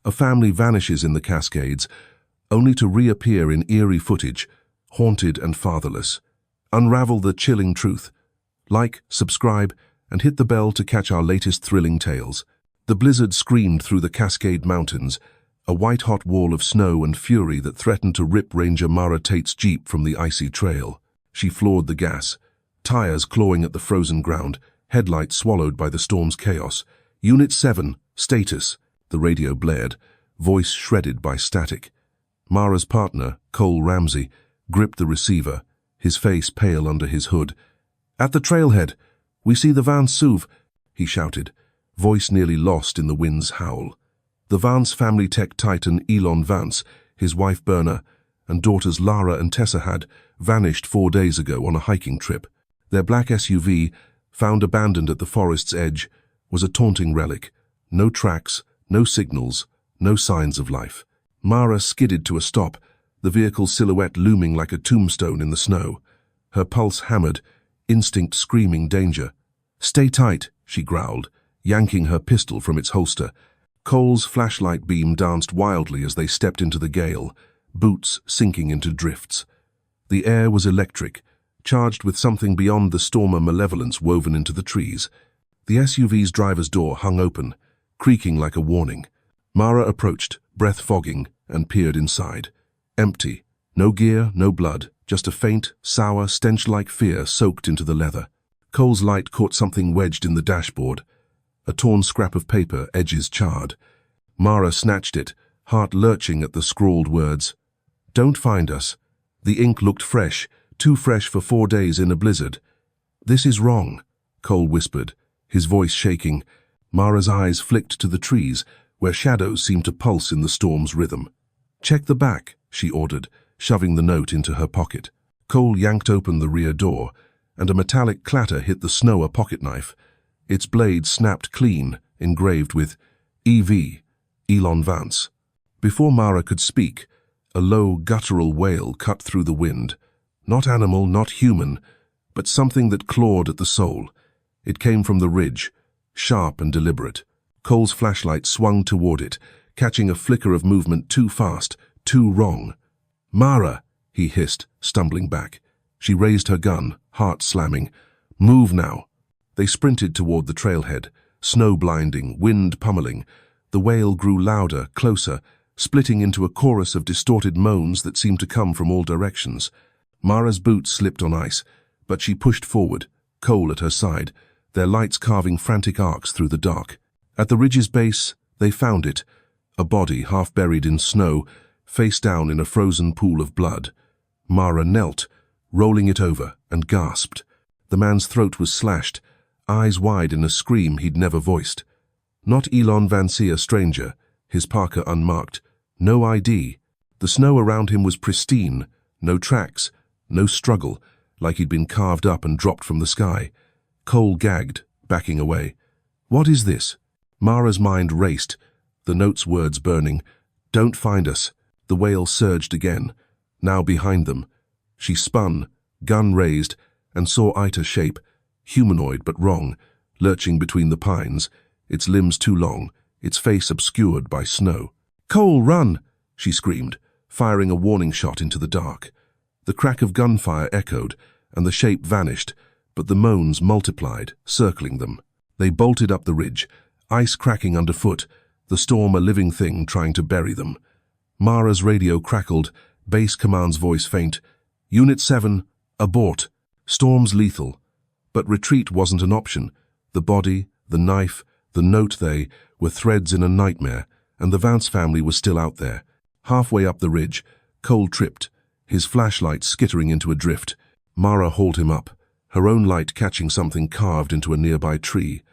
A family vanishes in the Cascades, only to reappear in eerie footage, haunted and fatherless. Unravel the chilling truth. Like, subscribe, and hit the bell to catch our latest thrilling tales. The blizzard screamed through the Cascade Mountains, a white-hot wall of snow and fury that threatened to rip Ranger Mara Tate's Jeep from the icy trail. She floored the gas, tires clawing at the frozen ground, headlights swallowed by the storm's chaos. Unit 7, status, the radio blared, voice shredded by static. Mara's partner, Cole Ramsey, gripped the receiver, his face pale under his hood. "At the trailhead, we see the Vance Suv," he shouted, voice nearly lost in the wind's howl. The Vance family tech titan Elon Vance, his wife Berna, and daughters Lara and Tessa had vanished 4 days ago on a hiking trip. Their black SUV, found abandoned at the forest's edge, was a taunting relic. No tracks, no signals, no signs of life. Mara skidded to a stop, the vehicle's silhouette looming like a tombstone in the snow. Her pulse hammered, instinct screaming danger. "Stay tight," she growled, yanking her pistol from its holster. Cole's flashlight beam danced wildly as they stepped into the gale, boots sinking into drifts. The air was electric, charged with something beyond the stormer malevolence woven into the trees. The SUV's driver's door hung open, creaking like a warning. Mara approached, breath fogging, and peered inside. Empty. No gear, no blood, just a faint, sour, stench-like fear soaked into the leather. Cole's light caught something wedged in the dashboard. A torn scrap of paper, edges charred. Mara snatched it, heart lurching at the scrawled words. "Don't find us." The ink looked fresh, too fresh for 4 days in a blizzard. "This is wrong," Cole whispered, his voice shaking. Mara's eyes flicked to the trees, where shadows seemed to pulse in the storm's rhythm. "Check the back," she ordered, shoving the note into her pocket. Cole yanked open the rear door, and a metallic clatter hit the snow a pocketknife. Its blade snapped clean, engraved with EV, Elon Vance. Before Mara could speak, a low, guttural wail cut through the wind. Not animal, not human, but something that clawed at the soul. It came from the ridge, sharp and deliberate. Cole's flashlight swung toward it, catching a flicker of movement too fast, too wrong. "Mara!" he hissed, stumbling back. She raised her gun, heart slamming. "Move now!" They sprinted toward the trailhead, snow blinding, wind pummeling. The wail grew louder, closer, splitting into a chorus of distorted moans that seemed to come from all directions. Mara's boots slipped on ice, but she pushed forward, Cole at her side, their lights carving frantic arcs through the dark. At the ridge's base, they found it, a body half buried in snow, face down in a frozen pool of blood. Mara knelt, rolling it over, and gasped. The man's throat was slashed, eyes wide in a scream he'd never voiced. Not Elon Vance, a stranger, his parka unmarked, no ID. The snow around him was pristine, no tracks, no struggle, like he'd been carved up and dropped from the sky. Cole gagged, backing away. "What is this?" Mara's mind raced, the note's words burning. "Don't find us." The wail surged again, now behind them. She spun, gun raised, and saw Ita shape, humanoid but wrong, lurching between the pines, its limbs too long, its face obscured by snow. "Cole, run!" she screamed, firing a warning shot into the dark. The crack of gunfire echoed, and the shape vanished, but the moans multiplied, circling them. They bolted up the ridge, ice cracking underfoot, the storm a living thing trying to bury them. Mara's radio crackled, base command's voice faint. "Unit 7, abort. Storm's lethal." But retreat wasn't an option. The body, the knife, the note, they were threads in a nightmare, and the Vance family was still out there. Halfway up the ridge, Cole tripped, his flashlight skittering into a drift. Mara hauled him up, her own light catching something carved into a nearby tree,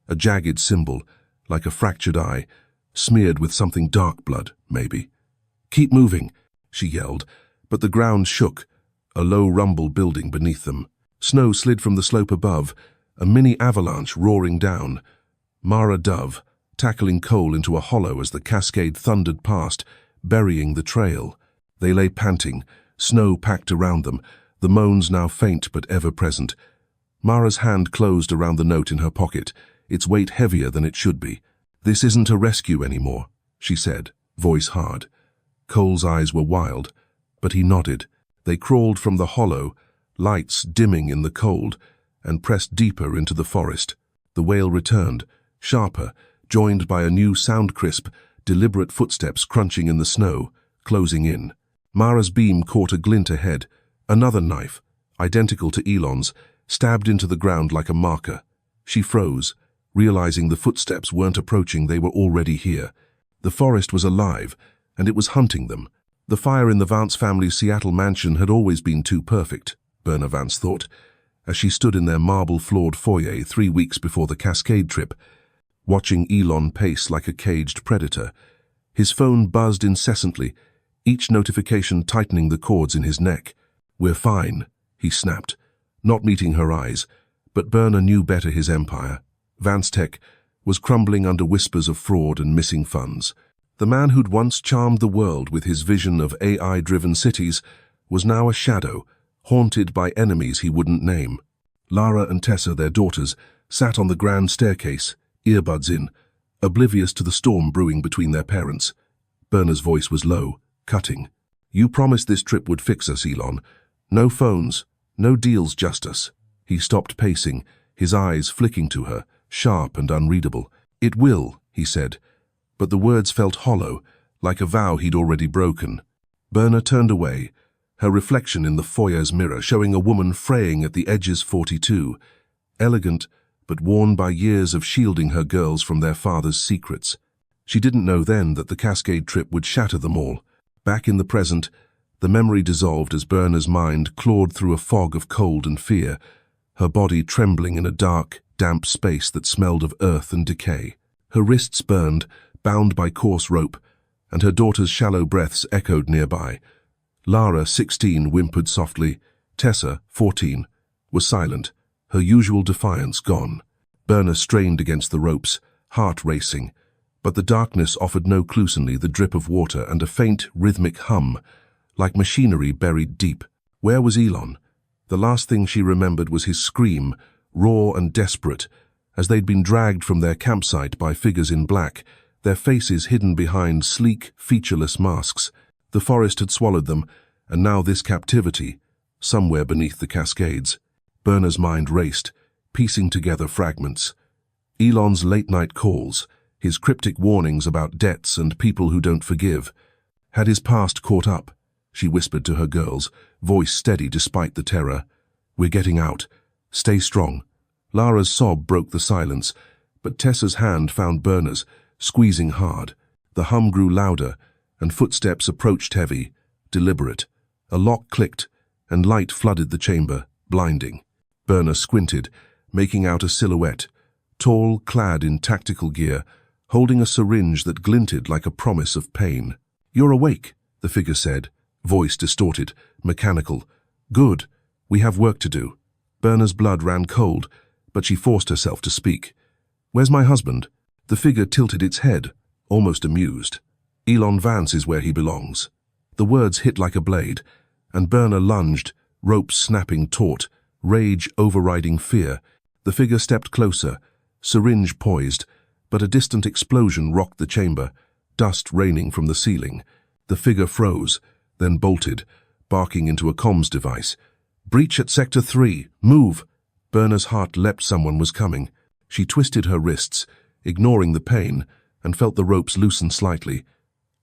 a jagged symbol, like a fractured eye, smeared with something dark blood, maybe. "Keep moving," she yelled, but the ground shook, a low rumble building beneath them. Snow slid from the slope above, a mini avalanche roaring down. Mara dove, tackling Cole into a hollow as the cascade thundered past, burying the trail. They lay panting, snow packed around them, the moans now faint but ever present. Mara's hand closed around the note in her pocket, its weight heavier than it should be. "This isn't a rescue anymore," she said, voice hard. Cole's eyes were wild, but he nodded. They crawled from the hollow, lights dimming in the cold, and pressed deeper into the forest. The wail returned, sharper, joined by a new sound-crisp, deliberate footsteps crunching in the snow, closing in. Mara's beam caught a glint ahead. Another knife, identical to Elon's, stabbed into the ground like a marker. She froze, realizing the footsteps weren't approaching, they were already here. The forest was alive, and it was hunting them. The fire in the Vance family's Seattle mansion had always been too perfect, Berna Vance thought, as she stood in their marble-floored foyer 3 weeks before the Cascade trip, watching Elon pace like a caged predator. His phone buzzed incessantly, each notification tightening the cords in his neck. "We're fine," he snapped, not meeting her eyes, but Berna knew better his empire. Vance Tech was crumbling under whispers of fraud and missing funds. The man who'd once charmed the world with his vision of AI-driven cities was now a shadow, haunted by enemies he wouldn't name. Lara and Tessa, their daughters, sat on the grand staircase, earbuds in, oblivious to the storm brewing between their parents. Berna's voice was low, cutting. "You promised this trip would fix us, Elon. No phones, no deals, just us." He stopped pacing, his eyes flicking to her, sharp and unreadable. "It will," he said, but the words felt hollow, like a vow he'd already broken. Berna turned away, her reflection in the foyer's mirror showing a woman fraying at the edges 42, elegant but worn by years of shielding her girls from their father's secrets. She didn't know then that the Cascade trip would shatter them all. Back in the present, the memory dissolved as Berna's mind clawed through a fog of cold and fear, her body trembling in a dark, damp space that smelled of earth and decay. Her wrists burned, bound by coarse rope, and her daughter's shallow breaths echoed nearby. Lara, 16, whimpered softly. Tessa, 14, was silent, her usual defiance gone. Berna strained against the ropes, heart racing, but the darkness offered no clue, only the drip of water and a faint, rhythmic hum, like machinery buried deep. Where was Elon? The last thing she remembered was his scream, raw and desperate, as they'd been dragged from their campsite by figures in black, their faces hidden behind sleek, featureless masks. The forest had swallowed them, and now this captivity, somewhere beneath the Cascades. Berna's mind raced, piecing together fragments. Elon's late-night calls, his cryptic warnings about debts and people who don't forgive. Had his past caught up? She whispered to her girls, voice steady despite the terror. "We're getting out. Stay strong." Lara's sob broke the silence, but Tessa's hand found Berna's, squeezing hard. The hum grew louder, and footsteps approached heavy, deliberate. A lock clicked, and light flooded the chamber, blinding. Berna squinted, making out a silhouette, tall, clad in tactical gear, holding a syringe that glinted like a promise of pain. "You're awake," the figure said, voice distorted, mechanical. "Good. We have work to do." Berna's blood ran cold, but she forced herself to speak. "Where's my husband?" The figure tilted its head, almost amused. "Elon Vance is where he belongs." The words hit like a blade, and Berna lunged, ropes snapping taut, rage overriding fear. The figure stepped closer, syringe poised, but a distant explosion rocked the chamber, dust raining from the ceiling. The figure froze, then bolted, barking into a comms device. "Breach at Sector 3, move!" Berna's heart leapt. Someone was coming. She twisted her wrists, ignoring the pain, and felt the ropes loosen slightly.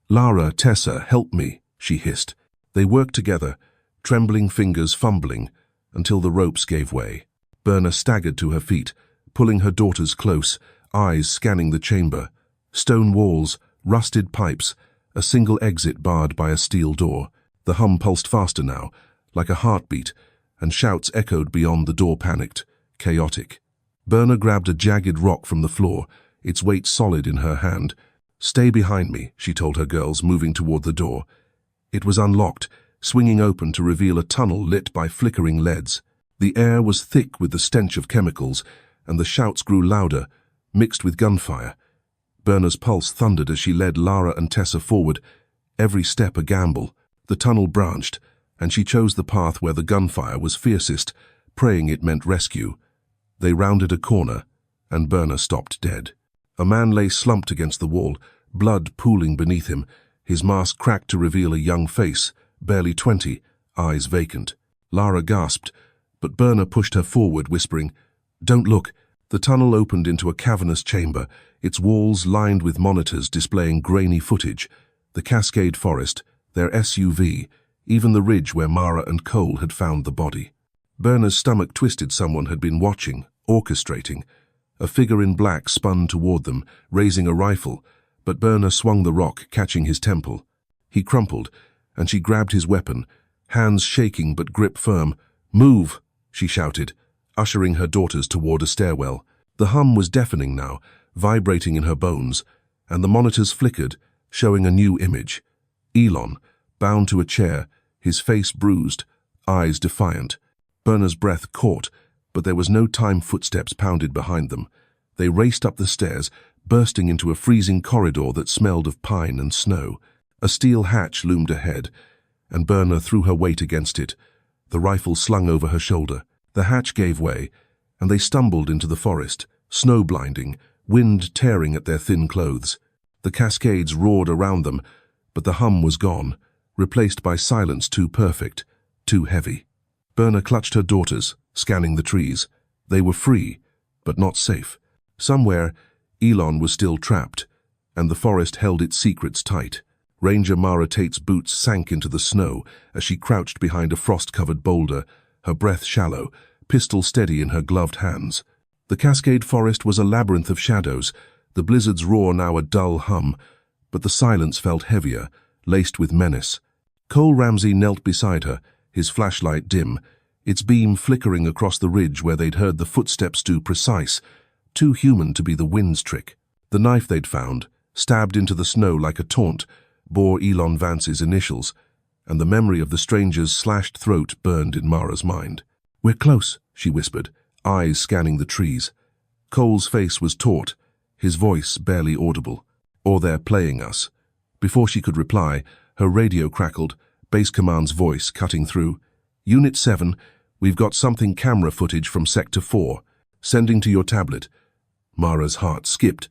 "Lara, Tessa, help me," she hissed. They worked together, trembling fingers fumbling, until the ropes gave way. Berna staggered to her feet, pulling her daughters close, eyes scanning the chamber. Stone walls, rusted pipes, a single exit barred by a steel door. The hum pulsed faster now, like a heartbeat, and shouts echoed beyond the door, panicked, chaotic. Berna grabbed a jagged rock from the floor, its weight solid in her hand. "Stay behind me," she told her girls, moving toward the door. It was unlocked, swinging open to reveal a tunnel lit by flickering LEDs. The air was thick with the stench of chemicals, and the shouts grew louder, mixed with gunfire. Berna's pulse thundered as she led Lara and Tessa forward, every step a gamble. The tunnel branched, and she chose the path where the gunfire was fiercest, praying it meant rescue. They rounded a corner, and Berna stopped dead. A man lay slumped against the wall, blood pooling beneath him, his mask cracked to reveal a young face, barely 20, eyes vacant. Lara gasped, but Berna pushed her forward, whispering, "Don't look." The tunnel opened into a cavernous chamber, its walls lined with monitors displaying grainy footage. The Cascade Forest, their SUV, even the ridge where Mara and Cole had found the body. Berna's stomach twisted. Someone had been watching, orchestrating. A figure in black spun toward them, raising a rifle, but Berna swung the rock, catching his temple. He crumpled, and she grabbed his weapon, hands shaking but grip firm. "Move!" she shouted, ushering her daughters toward a stairwell. The hum was deafening now, vibrating in her bones, and the monitors flickered, showing a new image. Elon, bound to a chair, his face bruised, eyes defiant. Berna's breath caught, but there was no time. Footsteps pounded behind them. They raced up the stairs, bursting into a freezing corridor that smelled of pine and snow. A steel hatch loomed ahead, and Berna threw her weight against it, the rifle slung over her shoulder. The hatch gave way, and they stumbled into the forest, snow blinding, wind tearing at their thin clothes. The cascades roared around them, but the hum was gone, replaced by silence too perfect, too heavy. Berna clutched her daughters, scanning the trees. They were free, but not safe. Somewhere, Elon was still trapped, and the forest held its secrets tight. Ranger Mara Tate's boots sank into the snow as she crouched behind a frost-covered boulder, her breath shallow, pistol steady in her gloved hands. The Cascade Forest was a labyrinth of shadows, the blizzard's roar now a dull hum, but the silence felt heavier, laced with menace. Cole Ramsey knelt beside her, his flashlight dim, its beam flickering across the ridge where they'd heard the footsteps too precise, too human to be the wind's trick. The knife they'd found, stabbed into the snow like a taunt, bore Elon Vance's initials, and the memory of the stranger's slashed throat burned in Mara's mind. "We're close," she whispered, eyes scanning the trees. Cole's face was taut, his voice barely audible. "Or they're playing us." Before she could reply, her radio crackled, Base Command's voice cutting through. "Unit 7, we've got something camera footage from Sector 4. Sending to your tablet." Mara's heart skipped.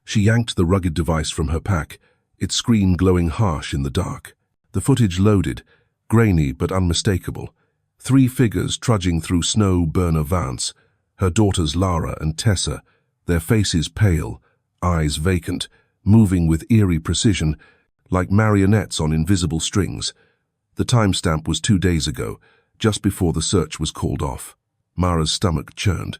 She yanked the rugged device from her pack, its screen glowing harsh in the dark. The footage loaded, grainy but unmistakable. 3 figures trudging through snow. Berna Vance, her daughters Lara and Tessa, their faces pale, eyes vacant, moving with eerie precision, like marionettes on invisible strings. The timestamp was 2 days ago, just before the search was called off. Mara's stomach churned.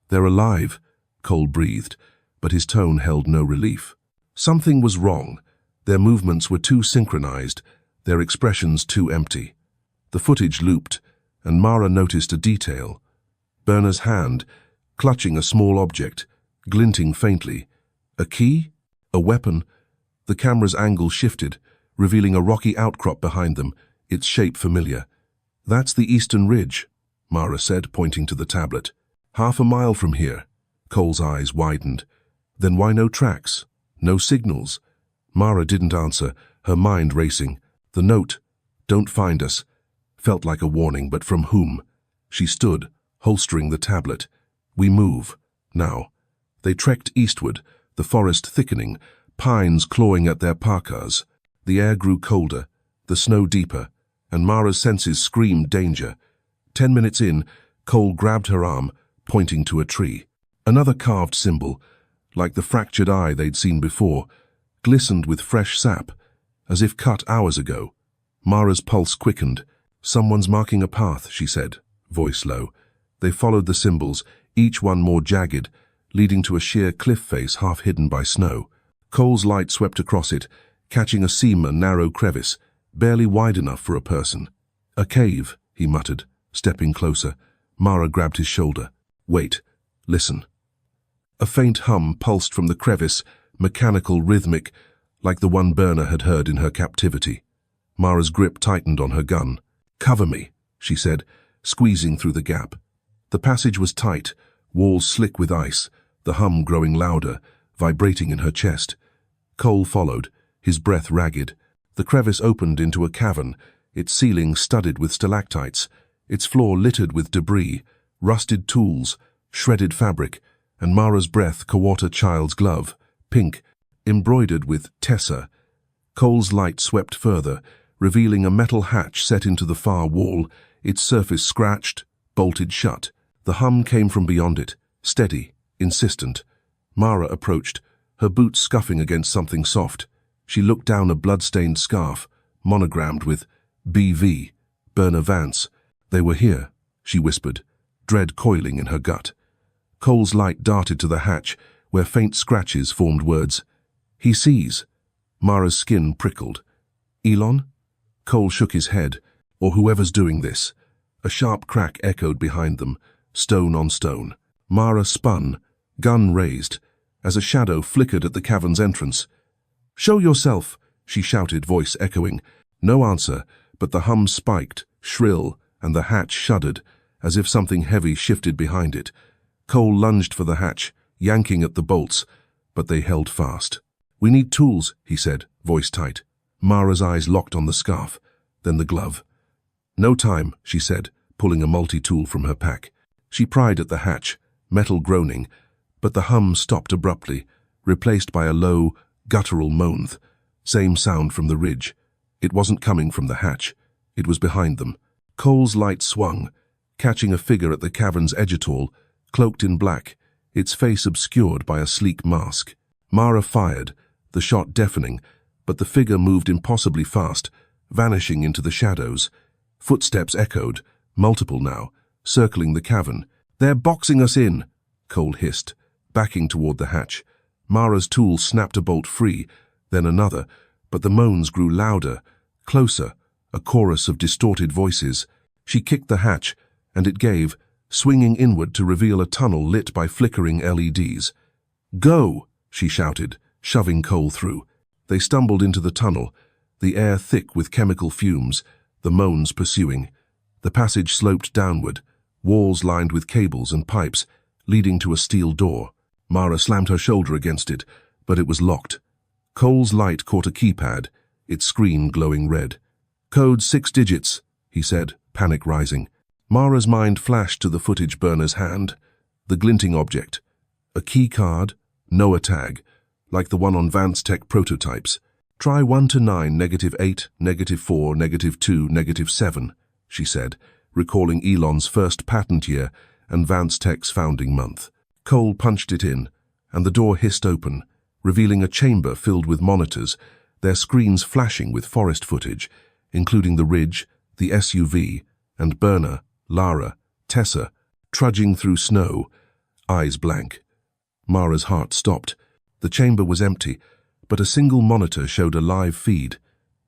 "They're alive," Cole breathed, but his tone held no relief. Something was wrong. Their movements were too synchronized, their expressions too empty. The footage looped, and Mara noticed a detail. Berna's hand, clutching a small object, glinting faintly. A key? A weapon? The camera's angle shifted, revealing a rocky outcrop behind them, its shape familiar. "That's the Eastern Ridge," Mara said, pointing to the tablet. "Half a mile from here." Cole's eyes widened. "Then why no tracks? No signals?" Mara didn't answer, her mind racing. The note, "Don't find us," felt like a warning, but from whom? She stood, holstering the tablet. "We move. Now." They trekked eastward, the forest thickening, pines clawing at their parkas. The air grew colder, the snow deeper, and Mara's senses screamed danger. 10 minutes in, Cole grabbed her arm, pointing to a tree. Another carved symbol, like the fractured eye they'd seen before, glistened with fresh sap, as if cut hours ago. Mara's pulse quickened. "Someone's marking a path," she said, voice low. They followed the symbols, each one more jagged, leading to a sheer cliff face half hidden by snow. Cole's light swept across it, catching a seam, a narrow crevice, barely wide enough for a person. "A cave," he muttered, stepping closer. Mara grabbed his shoulder. "Wait. Listen." A faint hum pulsed from the crevice, mechanical, rhythmic, like the one Berna had heard in her captivity. Mara's grip tightened on her gun. "Cover me," she said, squeezing through the gap. The passage was tight, walls slick with ice, the hum growing louder, vibrating in her chest. Cole followed, his breath ragged. The crevice opened into a cavern, its ceiling studded with stalactites, its floor littered with debris, rusted tools, shredded fabric, and Mara's breath caught a child's glove, pink, embroidered with Tessa. Cole's light swept further, revealing a metal hatch set into the far wall, its surface scratched, bolted shut. The hum came from beyond it, steady, insistent. Mara approached, her boots scuffing against something soft. She looked down a blood-stained scarf, monogrammed with B.V., Berna Vance. They were here, she whispered, dread coiling in her gut. Cole's light darted to the hatch, where faint scratches formed words. He sees. Mara's skin prickled. Elon? Cole shook his head. Or whoever's doing this. A sharp crack echoed behind them, stone on stone. Mara spun, gun raised, as a shadow flickered at the cavern's entrance. "Show yourself," she shouted, voice echoing. No answer, but the hum spiked, shrill, and the hatch shuddered, as if something heavy shifted behind it. Cole lunged for the hatch, yanking at the bolts, but they held fast. "We need tools," he said, voice tight. Mara's eyes locked on the scarf, then the glove. "No time," she said, pulling a multi-tool from her pack. She pried at the hatch, metal groaning, but the hum stopped abruptly, replaced by a low, guttural moan. Same sound from the ridge. It wasn't coming from the hatch. It was behind them. Cole's light swung, catching a figure at the cavern's edge at all, cloaked in black, its face obscured by a sleek mask. Mara fired, the shot deafening, but the figure moved impossibly fast, vanishing into the shadows. Footsteps echoed, multiple now, circling the cavern. "They're boxing us in," Cole hissed, backing toward the hatch. Mara's tool snapped a bolt free, then another, but the moans grew louder, closer, a chorus of distorted voices. She kicked the hatch, and it gave, swinging inward to reveal a tunnel lit by flickering LEDs. "Go!" she shouted, shoving Cole through. They stumbled into the tunnel, the air thick with chemical fumes, the moans pursuing. The passage sloped downward, walls lined with cables and pipes, leading to a steel door. Mara slammed her shoulder against it, but it was locked. Cole's light caught a keypad, its screen glowing red. "Code 6 digits, he said, panic rising. Mara's mind flashed to the footage burner's hand, the glinting object. A key card, NOAA tag, like the one on Vance Tech prototypes. "Try 1 to 9, -8, -4, -2, -7, she said, recalling Elon's first patent year and Vance Tech's founding month. Cole punched it in, and the door hissed open, revealing a chamber filled with monitors, their screens flashing with forest footage, including the ridge, the SUV, and Berna, Lara, Tessa, trudging through snow, eyes blank. Mara's heart stopped. The chamber was empty, but a single monitor showed a live feed.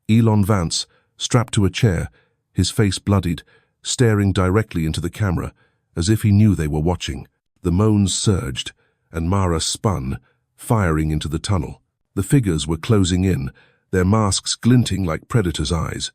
Elon Vance, strapped to a chair, his face bloodied, staring directly into the camera, as if he knew they were watching. The moans surged, and Mara spun, firing into the tunnel. The figures were closing in, their masks glinting like predators' eyes.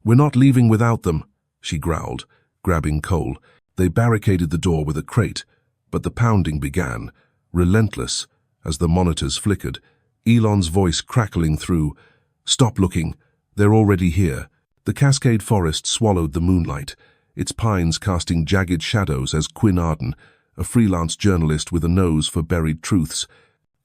"We're not leaving without them," she growled, grabbing Cole. They barricaded the door with a crate, but the pounding began, relentless, as the monitors flickered, Elon's voice crackling through. "Stop looking. They're already here." The Cascade Forest swallowed the moonlight, its pines casting jagged shadows as Quinn Arden, a freelance journalist with a nose for buried truths,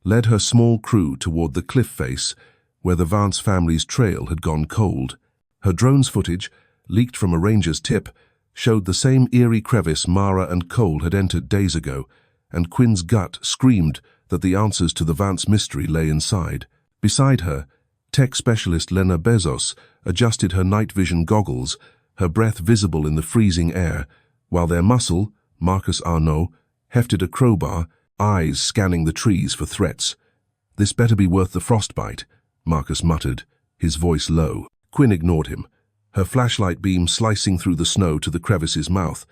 led her small crew toward the cliff face where the Vance family's trail had gone cold. Her drone's footage, leaked from a ranger's tip, showed the same eerie crevice Mara and Cole had entered days ago, and Quinn's gut screamed that the answers to the Vance mystery lay inside. Beside her, tech specialist Lena Bezos adjusted her night vision goggles, her breath visible in the freezing air, while their muscle, Marcus Arnault, hefted a crowbar, eyes scanning the trees for threats. "This better be worth the frostbite," Marcus muttered, his voice low. Quinn ignored him, her flashlight beam slicing through the snow to the crevice's mouth,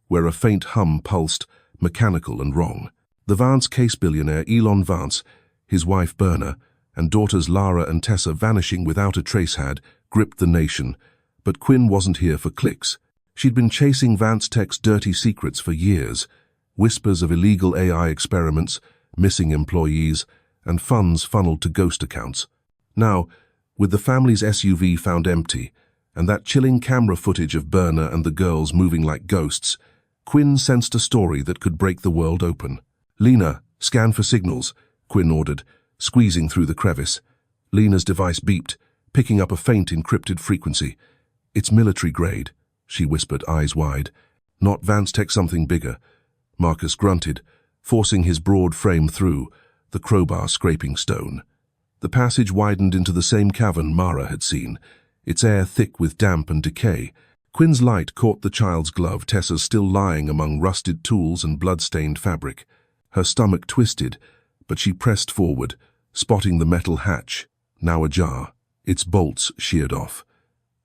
where a faint hum pulsed, mechanical and wrong. The Vance case billionaire Elon Vance, his wife Berna, and daughters Lara and Tessa vanishing without a trace had gripped the nation, but Quinn wasn't here for clicks. She'd been chasing Vance Tech's dirty secrets for years, whispers of illegal AI experiments, missing employees, and funds funneled to ghost accounts. Now, with the family's SUV found empty, and that chilling camera footage of Berna and the girls moving like ghosts, Quinn sensed a story that could break the world open. "Lena, scan for signals," Quinn ordered, squeezing through the crevice. Lena's device beeped, picking up a faint encrypted frequency. "It's military grade," she whispered, eyes wide. "Not Vanstech, something bigger." Marcus grunted, forcing his broad frame through, the crowbar scraping stone. The passage widened into the same cavern Mara had seen, its air thick with damp and decay. Quinn's light caught the child's glove, Tessa's still lying among rusted tools and blood-stained fabric. Her stomach twisted, but she pressed forward, spotting the metal hatch, now ajar, its bolts sheared off.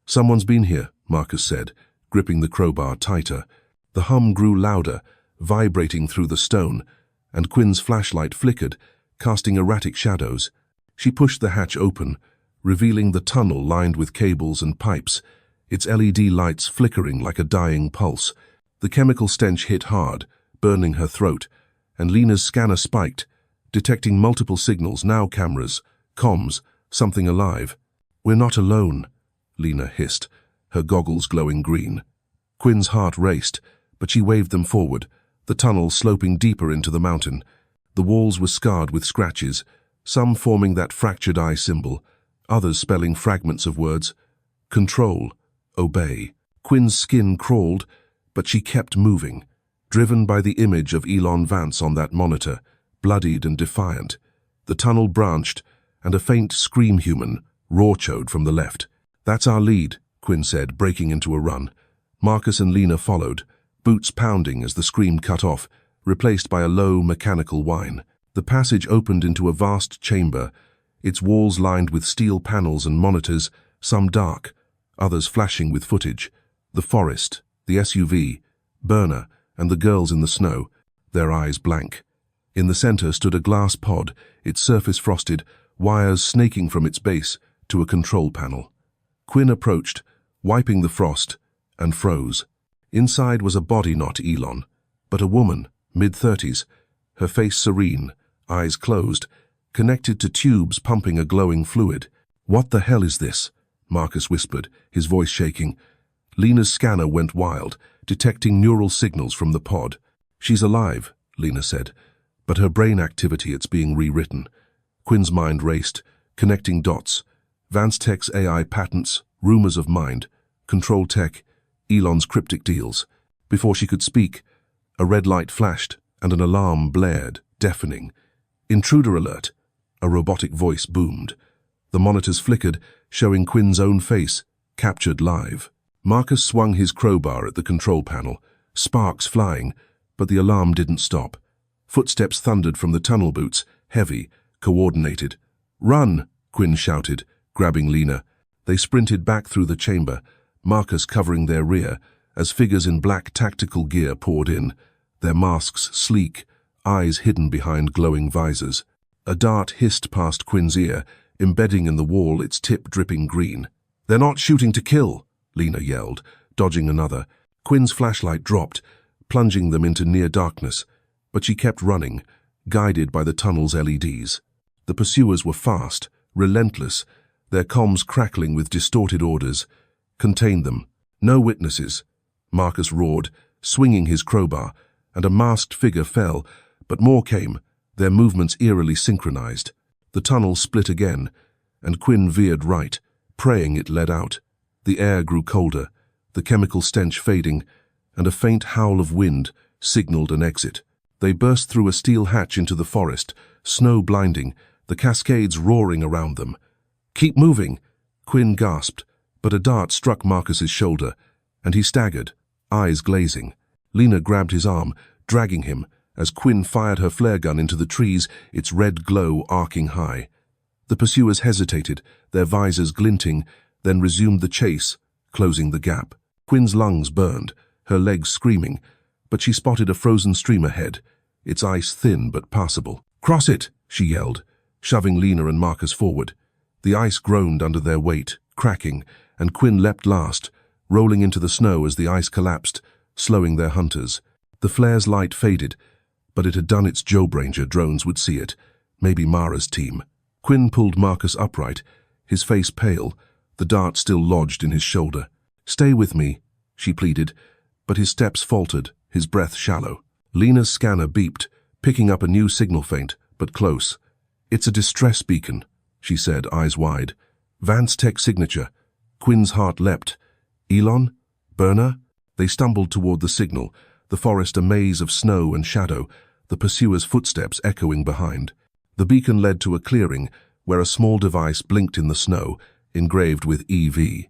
"Someone's been here," Marcus said, gripping the crowbar tighter. The hum grew louder, vibrating through the stone, and Quinn's flashlight flickered, casting erratic shadows. She pushed the hatch open, revealing the tunnel lined with cables and pipes, its LED lights flickering like a dying pulse. The chemical stench hit hard, burning her throat, and Lena's scanner spiked, detecting multiple signals, now cameras, comms, something alive. "We're not alone," Lena hissed, her goggles glowing green. Quinn's heart raced, but she waved them forward, the tunnel sloping deeper into the mountain. The walls were scarred with scratches, some forming that fractured eye symbol, others spelling fragments of words. "Control. Obey." Quinn's skin crawled, but she kept moving, driven by the image of Elon Vance on that monitor, bloodied and defiant. The tunnel branched, and a faint scream-human roar-chode from the left. "That's our lead," Quinn said, breaking into a run. Marcus and Lena followed, boots pounding as the scream cut off, replaced by a low, mechanical whine. The passage opened into a vast chamber, its walls lined with steel panels and monitors, some dark, others flashing with footage. The forest, the SUV, Burner, and the girls in the snow, their eyes blank. In the center stood a glass pod, its surface frosted, wires snaking from its base to a control panel. Quinn approached, wiping the frost, and froze. Inside was a body, not Elon, but a woman, mid-30s, her face serene, eyes closed, connected to tubes pumping a glowing fluid. "What the hell is this?" Marcus whispered, his voice shaking. Lena's scanner went wild, detecting neural signals from the pod. "She's alive," Lena said, "but her brain activity, it's being rewritten." Quinn's mind raced, connecting dots. Vanstech's AI patents, rumors of mind, control tech, Elon's cryptic deals. Before she could speak, a red light flashed and an alarm blared, deafening. "Intruder alert," a robotic voice boomed. The monitors flickered, showing Quinn's own face, captured live. Marcus swung his crowbar at the control panel, sparks flying, but the alarm didn't stop. Footsteps thundered from the tunnel boots, heavy, coordinated. "Run!" Quinn shouted, grabbing Lena. They sprinted back through the chamber, Marcus covering their rear, as figures in black tactical gear poured in, their masks sleek, eyes hidden behind glowing visors. A dart hissed past Quinn's ear, embedding in the wall, its tip dripping green. "They're not shooting to kill," Lena yelled, dodging another. Quinn's flashlight dropped, plunging them into near darkness, but she kept running, guided by the tunnel's LEDs. The pursuers were fast, relentless, their comms crackling with distorted orders. "Contain them. No witnesses," Marcus roared, swinging his crowbar, and a masked figure fell, but more came, their movements eerily synchronized. The tunnel split again, and Quinn veered right, praying it led out. The air grew colder, the chemical stench fading, and a faint howl of wind signaled an exit. They burst through a steel hatch into the forest, snow blinding, the cascades roaring around them. "Keep moving," Quinn gasped, but a dart struck Marcus's shoulder, and he staggered, eyes glazing. Lena grabbed his arm, dragging him, as Quinn fired her flare gun into the trees, its red glow arcing high. The pursuers hesitated, their visors glinting, then resumed the chase, closing the gap. Quinn's lungs burned, her legs screaming, but she spotted a frozen stream ahead, its ice thin but passable. "Cross it!" she yelled, shoving Lena and Marcus forward. The ice groaned under their weight, cracking, and Quinn leapt last, rolling into the snow as the ice collapsed, slowing their hunters. The flare's light faded, but it had done its job. Ranger drones would see it, maybe Mara's team. Quinn pulled Marcus upright, his face pale, the dart still lodged in his shoulder. "Stay with me," she pleaded, but his steps faltered, his breath shallow. Lena's scanner beeped, picking up a new signal, faint but close. It's a distress beacon, she said, eyes wide. Vance Tech signature. Quinn's heart leapt. Elon? Berna? They stumbled toward the signal, the forest a maze of snow and shadow, the pursuer's footsteps echoing behind. The beacon led to a clearing where a small device blinked in the snow, engraved with EV.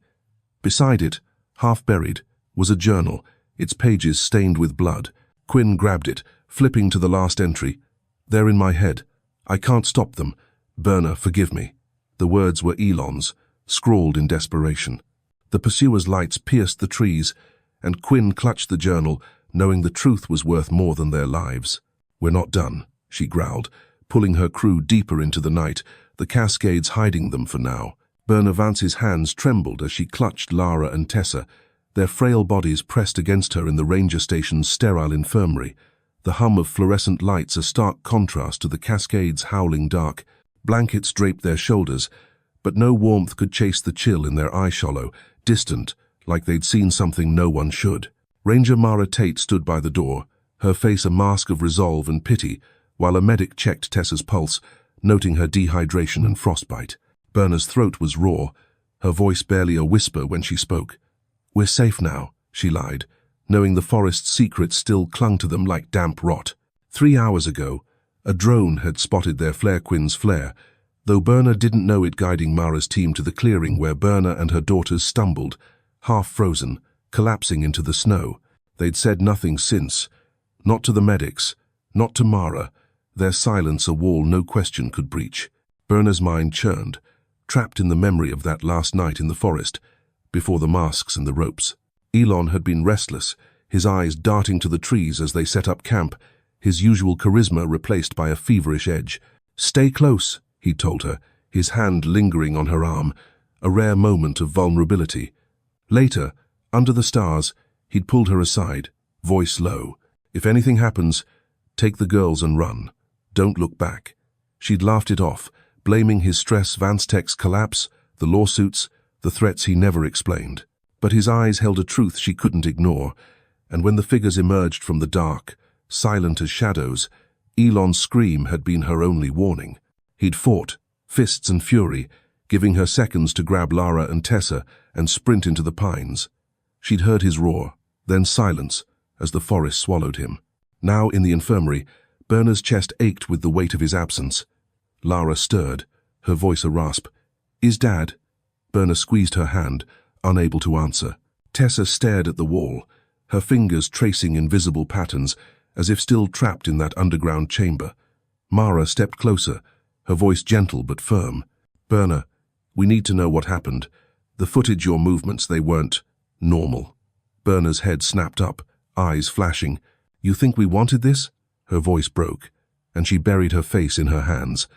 Beside it, half buried, was a journal, its pages stained with blood. Quinn grabbed it, flipping to the last entry. They're in my head. I can't stop them. Berna, forgive me. The words were Elon's, scrawled in desperation. The pursuer's lights pierced the trees, and Quinn clutched the journal, knowing the truth was worth more than their lives. We're not done, she growled, pulling her crew deeper into the night, the cascades hiding them for now. Berna Vance's hands trembled as she clutched Lara and Tessa, their frail bodies pressed against her in the ranger station's sterile infirmary, the hum of fluorescent lights a stark contrast to the cascades' howling dark. Blankets draped their shoulders, but no warmth could chase the chill in their eye-shallow, distant, like they'd seen something no one should. Ranger Mara Tate stood by the door, her face a mask of resolve and pity, while a medic checked Tessa's pulse, noting her dehydration and frostbite. Berna's throat was raw, her voice barely a whisper when she spoke. We're safe now, she lied, knowing the forest's secrets still clung to them like damp rot. 3 hours ago, a drone had spotted their flare. Quinn's flare, though Berna didn't know it, guiding Mara's team to the clearing where Berna and her daughters stumbled, half frozen, collapsing into the snow. They'd said nothing since. Not to the medics, not to Mara, their silence a wall no question could breach. Berna's mind churned, trapped in the memory of that last night in the forest, before the masks and the ropes. Elon had been restless, his eyes darting to the trees as they set up camp, his usual charisma replaced by a feverish edge. Stay close, he told her, his hand lingering on her arm, a rare moment of vulnerability. Later, under the stars, he'd pulled her aside, voice low. If anything happens, take the girls and run. Don't look back. She'd laughed it off, blaming his stress, Vance Tech's collapse, the lawsuits, the threats he never explained. But his eyes held a truth she couldn't ignore, and when the figures emerged from the dark, silent as shadows, Elon's scream had been her only warning. He'd fought, fists and fury, giving her seconds to grab Lara and Tessa and sprint into the pines. She'd heard his roar, then silence, as the forest swallowed him. Now in the infirmary, Berna's chest ached with the weight of his absence. Lara stirred, her voice a rasp. Is Dad? Berna squeezed her hand, unable to answer. Tessa stared at the wall, her fingers tracing invisible patterns, as if still trapped in that underground chamber. Mara stepped closer, her voice gentle but firm. Berna, we need to know what happened. The footage, your movements, they weren't normal. Berna's head snapped up, eyes flashing. You think we wanted this? Her voice broke, and she buried her face in her hands,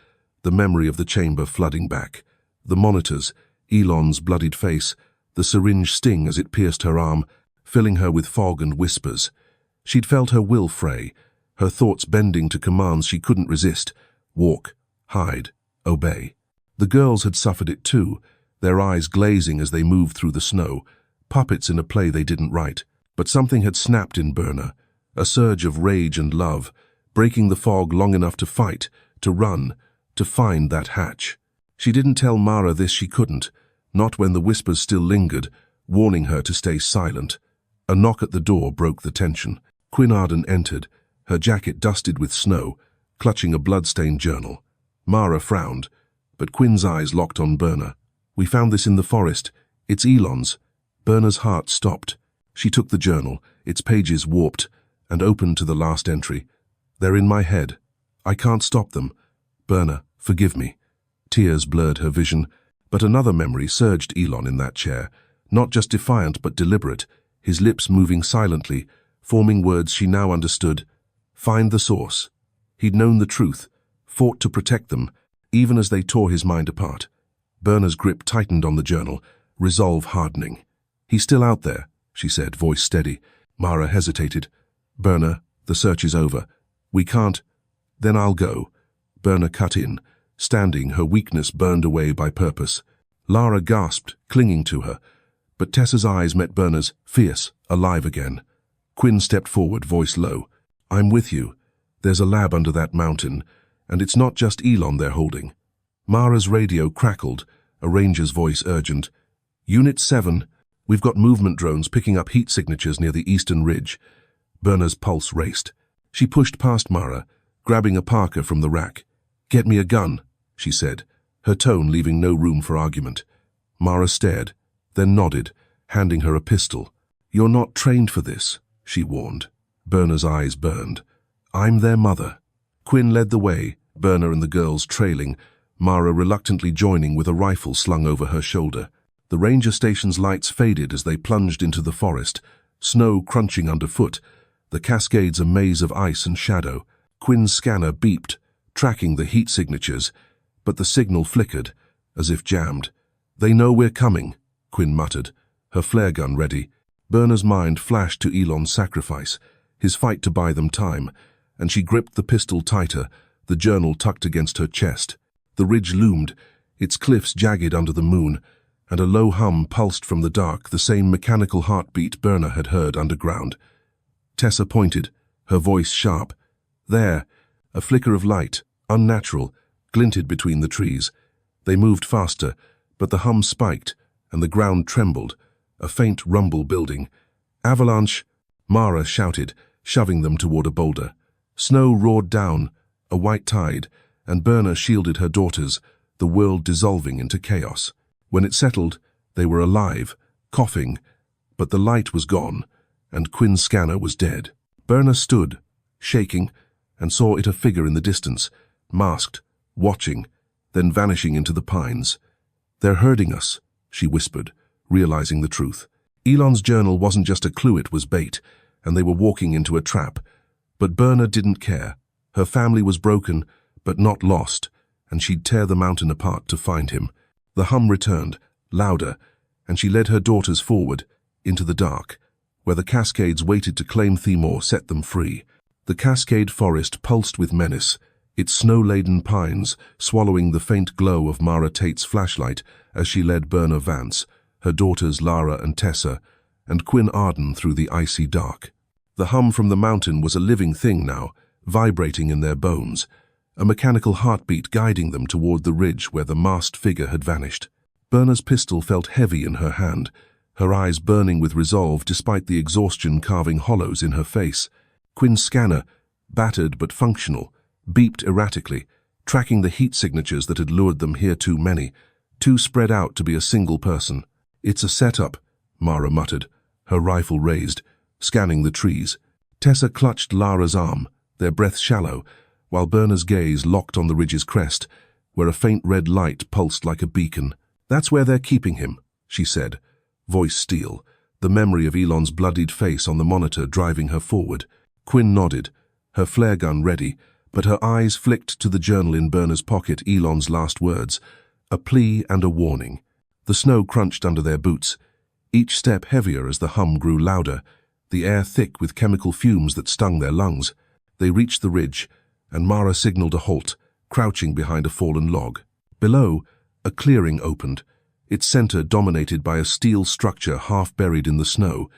the memory of the chamber flooding back. The monitors, Elon's bloodied face, the syringe sting as it pierced her arm, filling her with fog and whispers. She'd felt her will fray, her thoughts bending to commands she couldn't resist. Walk, hide, obey. The girls had suffered it too, their eyes glazing as they moved through the snow, puppets in a play they didn't write. But something had snapped in Berna, a surge of rage and love, breaking the fog long enough to fight, to run, to find that hatch. She didn't tell Mara this, she couldn't, not when the whispers still lingered, warning her to stay silent. A knock at the door broke the tension. Quinn Arden entered, her jacket dusted with snow, clutching a blood-stained journal. Mara frowned, but Quinn's eyes locked on Berna. We found this in the forest. It's Elon's. Berna's heart stopped. She took the journal, its pages warped, and opened to the last entry. They're in my head. I can't stop them. Berna, forgive me. Tears blurred her vision, but another memory surged. Elon in that chair, not just defiant but deliberate, his lips moving silently, forming words she now understood. Find the source. He'd known the truth, fought to protect them, even as they tore his mind apart. Berna's grip tightened on the journal, resolve hardening. He's still out there, she said, voice steady. Mara hesitated. Berna, the search is over. We can't. Then I'll go. Berna cut in, standing, her weakness burned away by purpose. Lara gasped, clinging to her, but Tessa's eyes met Berna's, fierce, alive again. Quinn stepped forward, voice low. I'm with you. There's a lab under that mountain, And it's not just Elon they're holding. Mara's radio crackled, a ranger's voice urgent. Unit 7, we've got movement drones picking up heat signatures near the eastern ridge. Berna's pulse raced. She pushed past Mara, grabbing a Parker from the rack. Get me a gun, she said, her tone leaving no room for argument. Mara stared, then nodded, handing her a pistol. You're not trained for this, she warned. Berna's eyes burned. I'm their mother. Quinn led the way, Berna and the girls trailing, Mara reluctantly joining with a rifle slung over her shoulder. The ranger station's lights faded as they plunged into the forest, snow crunching underfoot, the Cascades a maze of ice and shadow. Quinn's scanner beeped, tracking the heat signatures, but the signal flickered, as if jammed. They know we're coming, Quinn muttered, her flare gun ready. Berna's mind flashed to Elon's sacrifice, his fight to buy them time, and she gripped the pistol tighter, the journal tucked against her chest. The ridge loomed, its cliffs jagged under the moon, and a low hum pulsed from the dark, the same mechanical heartbeat Berna had heard underground. Tessa pointed, her voice sharp. There, a flicker of light, unnatural, glinted between the trees. They moved faster, but the hum spiked, and the ground trembled, a faint rumble building. Avalanche, Mara shouted, shoving them toward a boulder. Snow roared down, a white tide, and Berna shielded her daughters, the world dissolving into chaos. When it settled, they were alive, coughing, but the light was gone, and Quinn's scanner was dead. Berna stood, shaking, and saw it a figure in the distance, masked, watching, then vanishing into the pines. They're herding us, she whispered, realizing the truth. Elon's journal wasn't just a clue, it was bait, and they were walking into a trap. But Berna didn't care. Her family was broken, but not lost, and she'd tear the mountain apart to find him. The hum returned, louder, and she led her daughters forward, into the dark, where the Cascades waited to claim Timor, set them free. The Cascade forest pulsed with menace, its snow-laden pines swallowing the faint glow of Mara Tate's flashlight as she led Berna Vance, her daughters Lara and Tessa, and Quinn Arden through the icy dark. The hum from the mountain was a living thing now, vibrating in their bones, a mechanical heartbeat guiding them toward the ridge where the masked figure had vanished. Berna's pistol felt heavy in her hand, her eyes burning with resolve despite the exhaustion carving hollows in her face. Quinn's scanner, battered but functional, beeped erratically, tracking the heat signatures that had lured them here. Too many, too spread out to be a single person. It's a setup, Mara muttered, her rifle raised, scanning the trees. Tessa clutched Lara's arm, their breath shallow, while Berna's gaze locked on the ridge's crest, where a faint red light pulsed like a beacon. That's where they're keeping him, she said, voice steel, the memory of Elon's bloodied face on the monitor driving her forward. Quinn nodded, her flare gun ready, but her eyes flicked to the journal in Berna's pocket, Elon's last words, a plea and a warning. The snow crunched under their boots, each step heavier as the hum grew louder, the air thick with chemical fumes that stung their lungs. They reached the ridge, and Mara signaled a halt, crouching behind a fallen log. Below, a clearing opened, its center dominated by a steel structure half buried in the snow,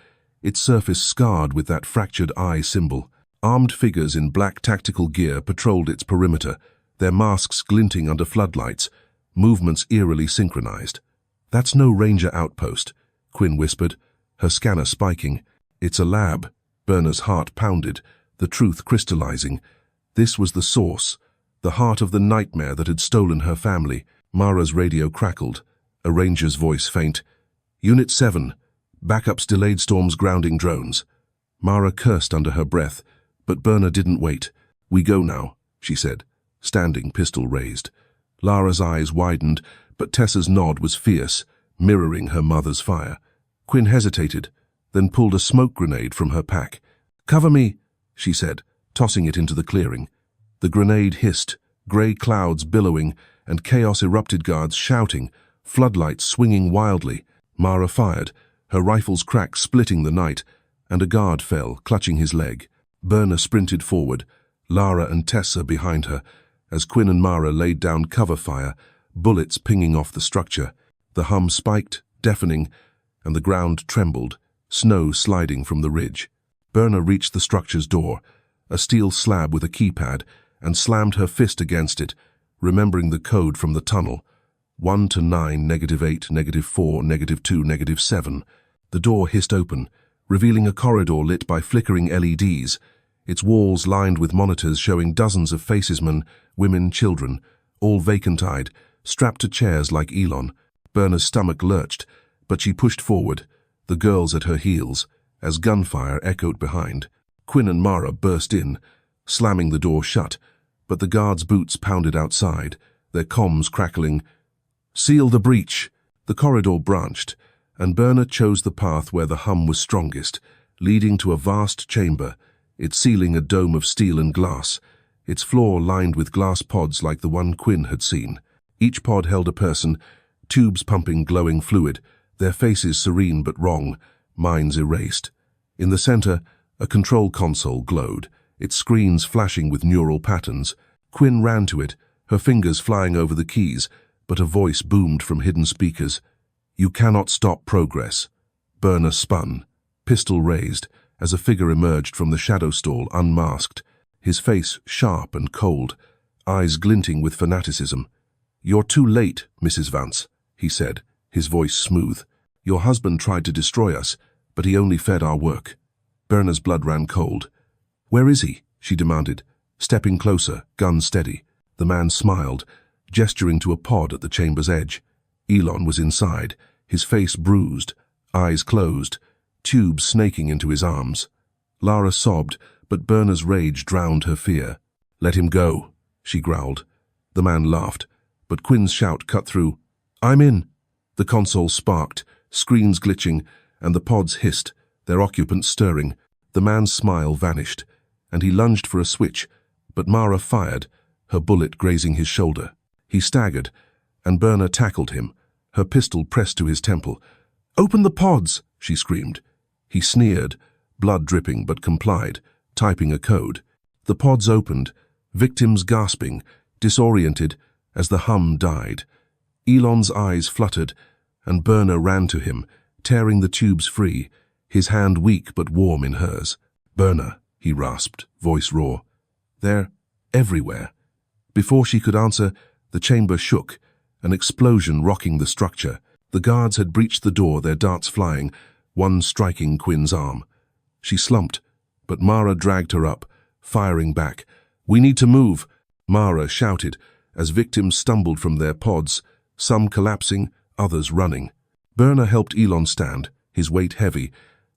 its surface scarred with that fractured eye symbol. Armed figures in black tactical gear patrolled its perimeter, their masks glinting under floodlights, movements eerily synchronized. That's no ranger outpost, Quinn whispered, her scanner spiking. It's a lab. Berna's heart pounded, the truth crystallizing. This was the source, the heart of the nightmare that had stolen her family. Mara's radio crackled, a ranger's voice faint. Unit 7, backups delayed, storms grounding drones. Mara cursed under her breath, but Berna didn't wait. We go now, she said, standing, pistol raised. Lara's eyes widened, but Tessa's nod was fierce, mirroring her mother's fire. Quinn hesitated, then pulled a smoke grenade from her pack. Cover me, she said, tossing it into the clearing. The grenade hissed, grey clouds billowing, and chaos erupted, guards shouting, floodlights swinging wildly. Mara fired, her rifle's crack splitting the night, and a guard fell, clutching his leg. Berna sprinted forward, Lara and Tessa behind her, as Quinn and Mara laid down cover fire, bullets pinging off the structure. The hum spiked, deafening, and the ground trembled, snow sliding from the ridge. Berna reached the structure's door, a steel slab with a keypad, and slammed her fist against it, remembering the code from the tunnel. 1 to 9, -8, -4, -2, -7. The door hissed open, revealing a corridor lit by flickering LEDs, its walls lined with monitors showing dozens of faces, men, women, children, all vacant-eyed, strapped to chairs like Elon. Berna's stomach lurched, but she pushed forward, the girls at her heels, as gunfire echoed behind. Quinn and Mara burst in, slamming the door shut, but the guards' boots pounded outside, their comms crackling. "Seal the breach!" The corridor branched, and Berna chose the path where the hum was strongest, leading to a vast chamber, its ceiling a dome of steel and glass, its floor lined with glass pods like the one Quinn had seen. Each pod held a person, tubes pumping glowing fluid, their faces serene but wrong, minds erased. In the center, a control console glowed, its screens flashing with neural patterns. Quinn ran to it, her fingers flying over the keys, but a voice boomed from hidden speakers. "You cannot stop progress." Berna spun, pistol raised, as a figure emerged from the shadow stall unmasked, his face sharp and cold, eyes glinting with fanaticism. "You're too late, Mrs. Vance," he said, his voice smooth. "Your husband tried to destroy us, but he only fed our work." Berna's blood ran cold. "Where is he?" she demanded, stepping closer, gun steady. The man smiled, gesturing to a pod at the chamber's edge. Elon was inside, his face bruised, eyes closed, tubes snaking into his arms. Lara sobbed, but Berna's rage drowned her fear. "Let him go," she growled. The man laughed, but Quinn's shout cut through. "I'm in." The console sparked, screens glitching, and the pods hissed, their occupants stirring. The man's smile vanished, and he lunged for a switch, but Mara fired, her bullet grazing his shoulder. He staggered, and Berna tackled him, her pistol pressed to his temple. "Open the pods!" she screamed. He sneered, blood dripping, but complied, typing a code. The pods opened, victims gasping, disoriented, as the hum died. Elon's eyes fluttered, and Berna ran to him, tearing the tubes free, his hand weak but warm in hers. "Berna," he rasped, voice raw. "They're everywhere." Before she could answer, the chamber shook, an explosion rocking the structure. The guards had breached the door, their darts flying, one striking Quinn's arm. She slumped, but Mara dragged her up, firing back. "We need to move," Mara shouted, as victims stumbled from their pods, some collapsing, others running. Berna helped Elon stand, his weight heavy,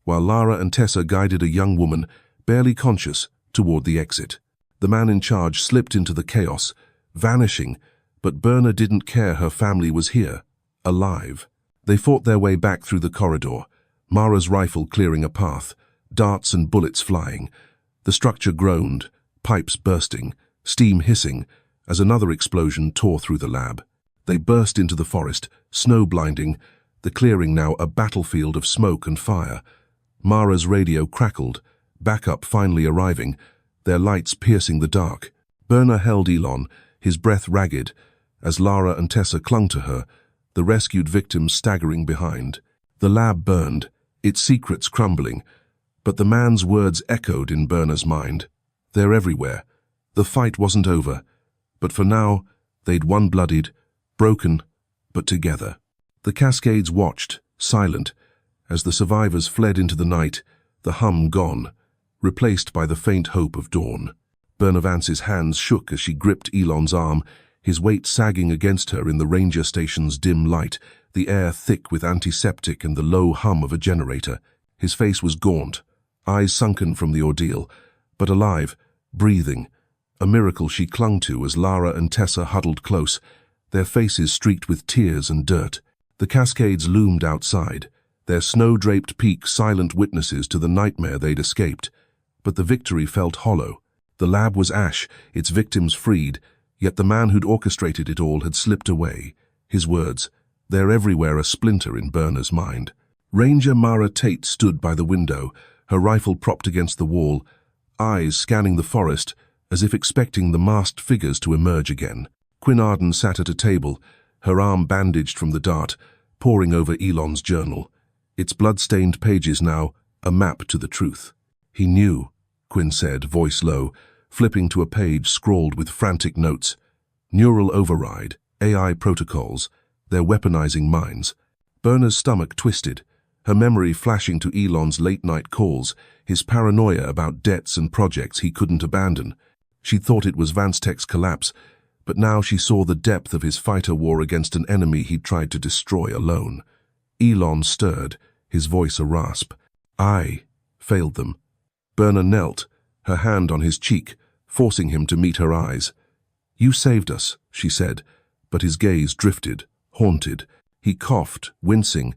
while Lara and Tessa guided a young woman, barely conscious, toward the exit. The man in charge slipped into the chaos, vanishing, but Berna didn't care her family was here, alive. They fought their way back through the corridor, Mara's rifle clearing a path, darts and bullets flying. The structure groaned, pipes bursting, steam hissing, as another explosion tore through the lab. They burst into the forest, snow blinding, the clearing now a battlefield of smoke and fire. Mara's radio crackled, backup finally arriving, their lights piercing the dark. Berna held Elon, his breath ragged, as Lara and Tessa clung to her, the rescued victims staggering behind. The lab burned, its secrets crumbling, but the man's words echoed in Berna's mind. "They're everywhere. The fight wasn't over, but for now, they'd won bloodied, broken, but together." The Cascades watched, silent, as the survivors fled into the night, the hum gone, replaced by the faint hope of dawn. Berna Vance's hands shook as she gripped Elon's arm, his weight sagging against her in the ranger station's dim light, the air thick with antiseptic and the low hum of a generator. His face was gaunt, eyes sunken from the ordeal, but alive, breathing, a miracle she clung to as Lara and Tessa huddled close, their faces streaked with tears and dirt. The Cascades loomed outside, their snow-draped peaks silent witnesses to the nightmare they'd escaped. But the victory felt hollow. The lab was ash, its victims freed, yet the man who'd orchestrated it all had slipped away. His words, "They're everywhere," a splinter in Berna's mind. Ranger Mara Tate stood by the window, her rifle propped against the wall, eyes scanning the forest, as if expecting the masked figures to emerge again. Quinn Arden sat at a table, her arm bandaged from the dart, poring over Elon's journal. Its blood-stained pages now, a map to the truth. "He knew," Quinn said, voice low, flipping to a page scrawled with frantic notes. Neural override, AI protocols, they're weaponizing minds. Berna's stomach twisted, her memory flashing to Elon's late-night calls, his paranoia about debts and projects he couldn't abandon. She'd thought it was Vanstech's collapse, but now she saw the depth of his fighter war against an enemy he'd tried to destroy alone. Elon stirred, his voice a rasp. I failed them. Berna knelt, her hand on his cheek, forcing him to meet her eyes. You saved us, she said, but his gaze drifted, haunted. He coughed, wincing,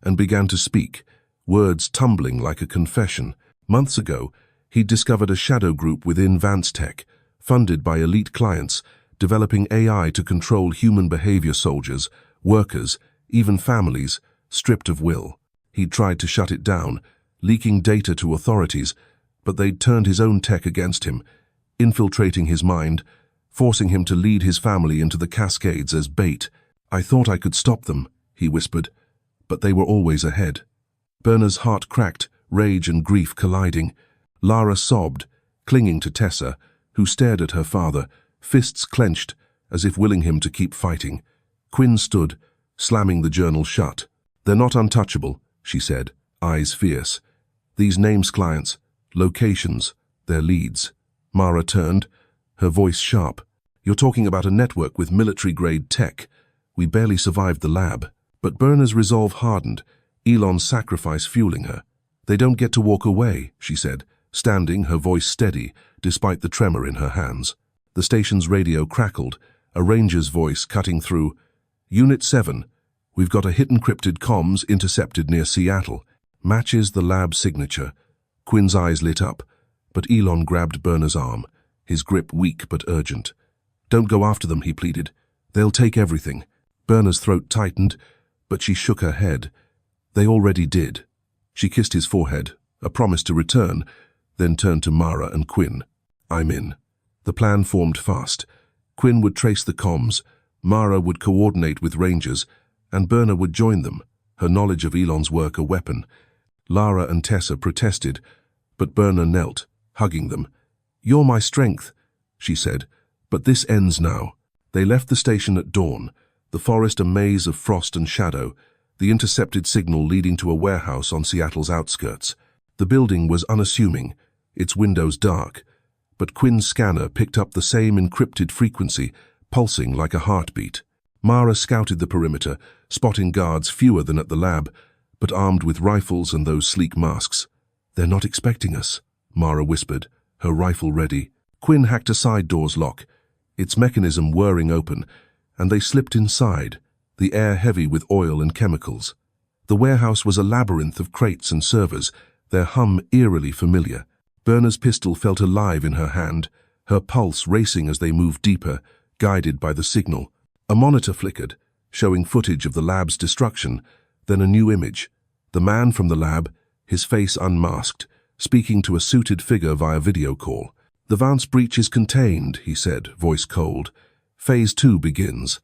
and began to speak, words tumbling like a confession. Months ago, he'd discovered a shadow group within Vanstech, funded by elite clients, developing AI to control human behavior. Soldiers, workers, even families, stripped of will. He'd tried to shut it down, leaking data to authorities, but they'd turned his own tech against him, infiltrating his mind, forcing him to lead his family into the Cascades as bait. I thought I could stop them, he whispered, but they were always ahead. Berna's heart cracked, rage and grief colliding. Lara sobbed, clinging to Tessa, who stared at her father, fists clenched, as if willing him to keep fighting. Quinn stood, slamming the journal shut. They're not untouchable, she said, eyes fierce. These names clients, locations, their leads. Mara turned, her voice sharp. You're talking about a network with military-grade tech. We barely survived the lab. But Berna's resolve hardened, Elon's sacrifice fueling her. They don't get to walk away, she said, standing, her voice steady, despite the tremor in her hands. The station's radio crackled, a ranger's voice cutting through. Unit 7, we've got a hit encrypted comms intercepted near Seattle. Matches the lab signature. Quinn's eyes lit up, but Elon grabbed Berna's arm, his grip weak but urgent. Don't go after them, he pleaded. They'll take everything. Berna's throat tightened, but she shook her head. They already did. She kissed his forehead, a promise to return, then turned to Mara and Quinn. I'm in. The plan formed fast. Quinn would trace the comms, Mara would coordinate with rangers, and Berna would join them, her knowledge of Elon's work a weapon. Lara and Tessa protested, but Berna knelt, hugging them. You're my strength, she said, but this ends now. They left the station at dawn, the forest a maze of frost and shadow, the intercepted signal leading to a warehouse on Seattle's outskirts. The building was unassuming, its windows dark, but Quinn's scanner picked up the same encrypted frequency, pulsing like a heartbeat. Mara scouted the perimeter, spotting guards fewer than at the lab, but armed with rifles and those sleek masks. They're not expecting us, Mara whispered, her rifle ready. Quinn hacked a side door's lock, its mechanism whirring open, and they slipped inside, the air heavy with oil and chemicals. The warehouse was a labyrinth of crates and servers, their hum eerily familiar. Berna's pistol felt alive in her hand, her pulse racing as they moved deeper, guided by the signal. A monitor flickered, showing footage of the lab's destruction, then a new image. The man from the lab, his face unmasked, speaking to a suited figure via video call. The Vance breach is contained, he said, voice cold. Phase 2 begins.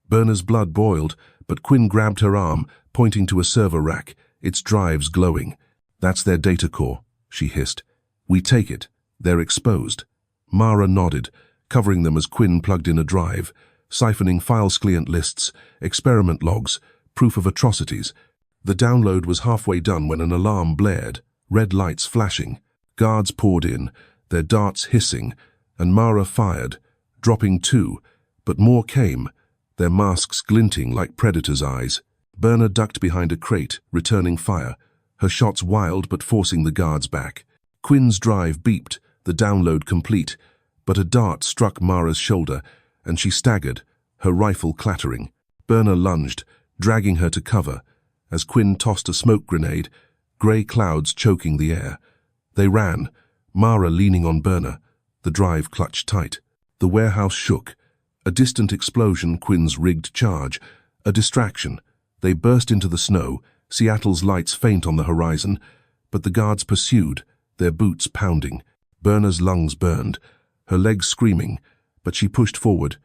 Berna's blood boiled, but Quinn grabbed her arm, pointing to a server rack, its drives glowing. That's their data core, she hissed. We take it. They're exposed. Mara nodded, covering them as Quinn plugged in a drive, siphoning files, client lists, experiment logs, proof of atrocities. The download was halfway done when an alarm blared, red lights flashing. Guards poured in, their darts hissing, and Mara fired, dropping 2, but more came, their masks glinting like predators' eyes. Berna ducked behind a crate, returning fire, her shots wild but forcing the guards back. Quinn's drive beeped, the download complete, but a dart struck Mara's shoulder, and she staggered, her rifle clattering. Berna lunged, dragging her to cover, as Quinn tossed a smoke grenade, grey clouds choking the air. They ran, Mara leaning on Berna, the drive clutched tight. The warehouse shook. A distant explosion, Quinn's rigged charge, a distraction. They burst into the snow, Seattle's lights faint on the horizon, but the guards pursued, their boots pounding. Berna's lungs burned, her legs screaming, but she pushed forward,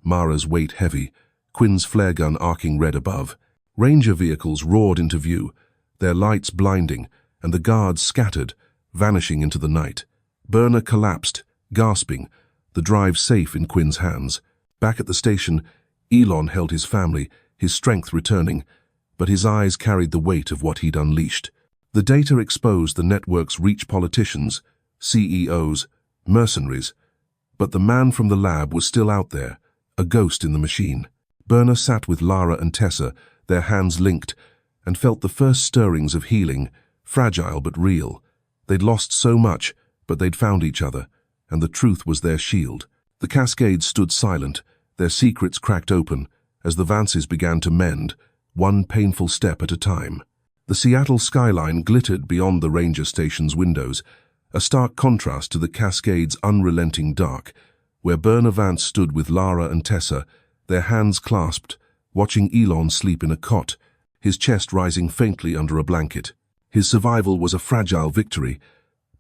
Mara's weight heavy, Quinn's flare gun arcing red above. Ranger vehicles roared into view, their lights blinding, and the guards scattered, vanishing into the night. Berna collapsed, Gasping, the drive safe in Quinn's hands. Back at the station, Elon held his family, his strength returning, but his eyes carried the weight of what he'd unleashed. The data exposed the network's reach politicians, CEOs, mercenaries, but the man from the lab was still out there, a ghost in the machine. Berna sat with Lara and Tessa, their hands linked, and felt the first stirrings of healing, fragile but real. They'd lost so much, but they'd found each other, and the truth was their shield. The Cascades stood silent, their secrets cracked open, as the Vances began to mend, one painful step at a time. The Seattle skyline glittered beyond the ranger station's windows, a stark contrast to the Cascades' unrelenting dark, where Berna Vance stood with Lara and Tessa, their hands clasped, watching Elon sleep in a cot, his chest rising faintly under a blanket. His survival was a fragile victory,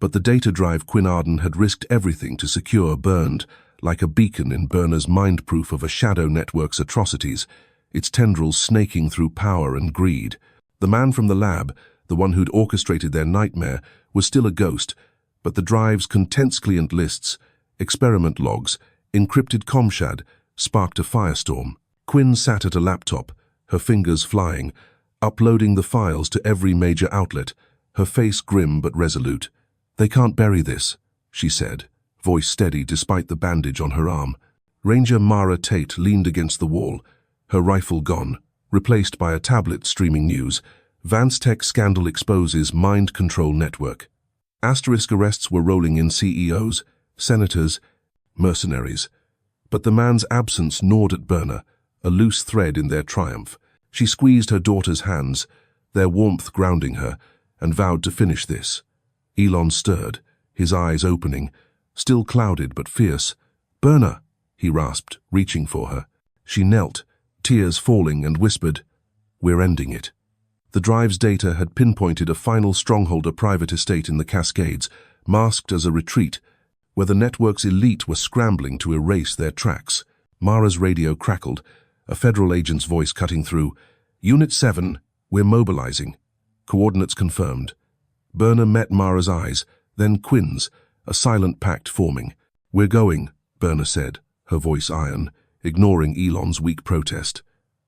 but the data drive Quinn Arden had risked everything to secure burned, like a beacon in Berna's mind-proof of a shadow network's atrocities, its tendrils snaking through power and greed. The man from the lab, the one who'd orchestrated their nightmare, was still a ghost, but the drive's contents client lists, experiment logs, encrypted comshad, sparked a firestorm. Quinn sat at a laptop, her fingers flying, uploading the files to every major outlet, her face grim but resolute. "They can't bury this," she said, voice steady despite the bandage on her arm. Ranger Mara Tate leaned against the wall, her rifle gone, replaced by a tablet streaming news. Vance Tech scandal exposes mind control network. Asterisk arrests were rolling in CEOs, senators, mercenaries. But the man's absence gnawed at Berna, a loose thread in their triumph. She squeezed her daughter's hands, their warmth grounding her, and vowed to finish this. Elon stirred, his eyes opening, still clouded but fierce. "Berna," he rasped, reaching for her. She knelt, tears falling, and whispered, "We're ending it." The drive's data had pinpointed a final stronghold, a private estate in the Cascades, masked as a retreat, where the network's elite were scrambling to erase their tracks. Mara's radio crackled, a federal agent's voice cutting through. "Unit 7, we're mobilizing. Coordinates confirmed." Berna met Mara's eyes, then Quinn's, a silent pact forming. "We're going," Berna said, her voice iron, ignoring Elon's weak protest.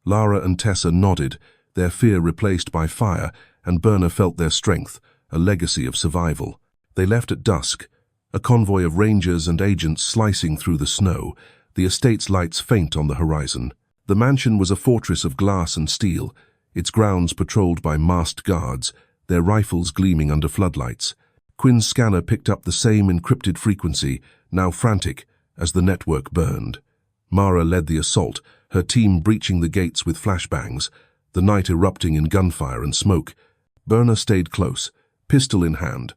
Lara and Tessa nodded, their fear replaced by fire, and Berna felt their strength, a legacy of survival. They left at dusk, a convoy of rangers and agents slicing through the snow, the estate's lights faint on the horizon. The mansion was a fortress of glass and steel, its grounds patrolled by masked guards, their rifles gleaming under floodlights. Quinn's scanner picked up the same encrypted frequency, now frantic, as the network burned. Mara led the assault, her team breaching the gates with flashbangs, the night erupting in gunfire and smoke. Berna stayed close, pistol in hand,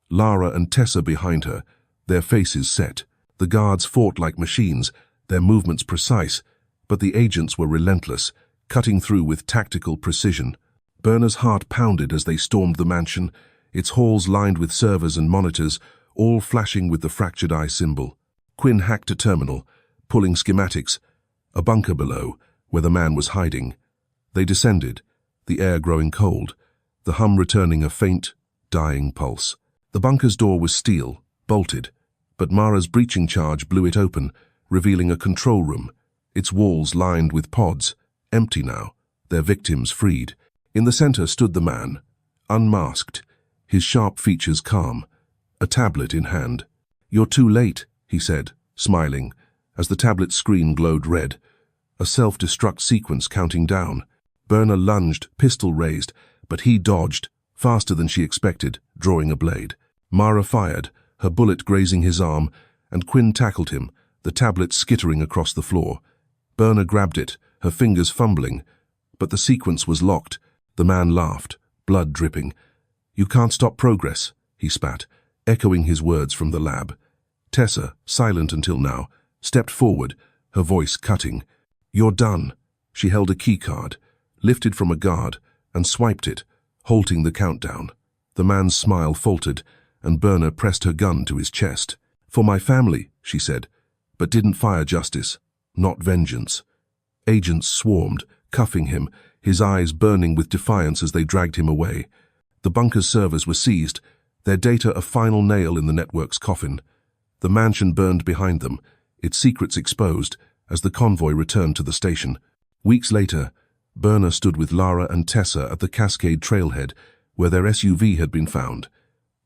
Lara and Tessa behind her, their faces set. The guards fought like machines, their movements precise, but the agents were relentless, cutting through with tactical precision. Berna's heart pounded as they stormed the mansion, its halls lined with servers and monitors, all flashing with the fractured eye symbol. Quinn hacked a terminal, pulling schematics, a bunker below, where the man was hiding. They descended, the air growing cold, the hum returning a faint, dying pulse. The bunker's door was steel, bolted, but Mara's breaching charge blew it open, revealing a control room, its walls lined with pods, empty now, their victims freed. In the center stood the man, unmasked, his sharp features calm, a tablet in hand. "You're too late," he said, smiling, as the tablet's screen glowed red, a self-destruct sequence counting down. Berna lunged, pistol raised, but he dodged, faster than she expected, drawing a blade. Mara fired, her bullet grazing his arm, and Quinn tackled him, the tablet skittering across the floor. Berna grabbed it, her fingers fumbling, but the sequence was locked. The man laughed, blood dripping. "You can't stop progress," he spat, echoing his words from the lab. Tessa, silent until now, stepped forward, her voice cutting. "You're done." She held a keycard, lifted from a guard, and swiped it, halting the countdown. The man's smile faltered, and Berna pressed her gun to his chest. "For my family," she said, but didn't fire justice, not vengeance. Agents swarmed, cuffing him, his eyes burning with defiance as they dragged him away. The bunker's servers were seized, their data a final nail in the network's coffin. The mansion burned behind them, its secrets exposed as the convoy returned to the station. Weeks later, Berna stood with Lara and Tessa at the Cascade trailhead where their SUV had been found.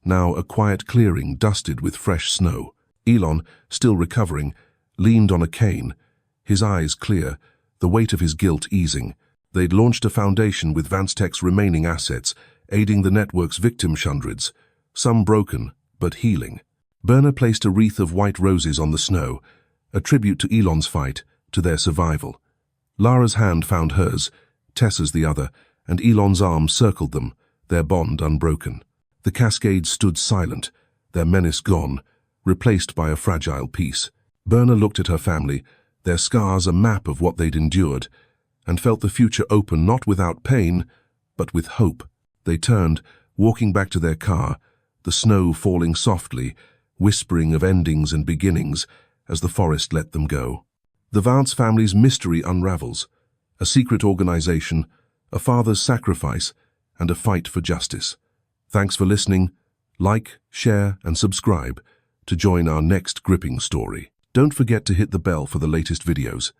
Now a quiet clearing dusted with fresh snow. Elon, still recovering, leaned on a cane, his eyes clear, the weight of his guilt easing. They'd launched a foundation with Vanstech's remaining assets, aiding the network's victim hundreds, some broken, but healing. Berna placed a wreath of white roses on the snow, a tribute to Elon's fight, to their survival. Lara's hand found hers, Tessa's the other, and Elon's arm circled them, their bond unbroken. The Cascades stood silent, their menace gone, replaced by a fragile peace. Berna looked at her family, their scars a map of what they'd endured, and felt the future open not without pain, but with hope. They turned, walking back to their car, the snow falling softly, whispering of endings and beginnings as the forest let them go. The Vance family's mystery unravels, a secret organization, a father's sacrifice, and a fight for justice. Thanks for listening. Like, share, and subscribe to join our next gripping story. Don't forget to hit the bell for the latest videos.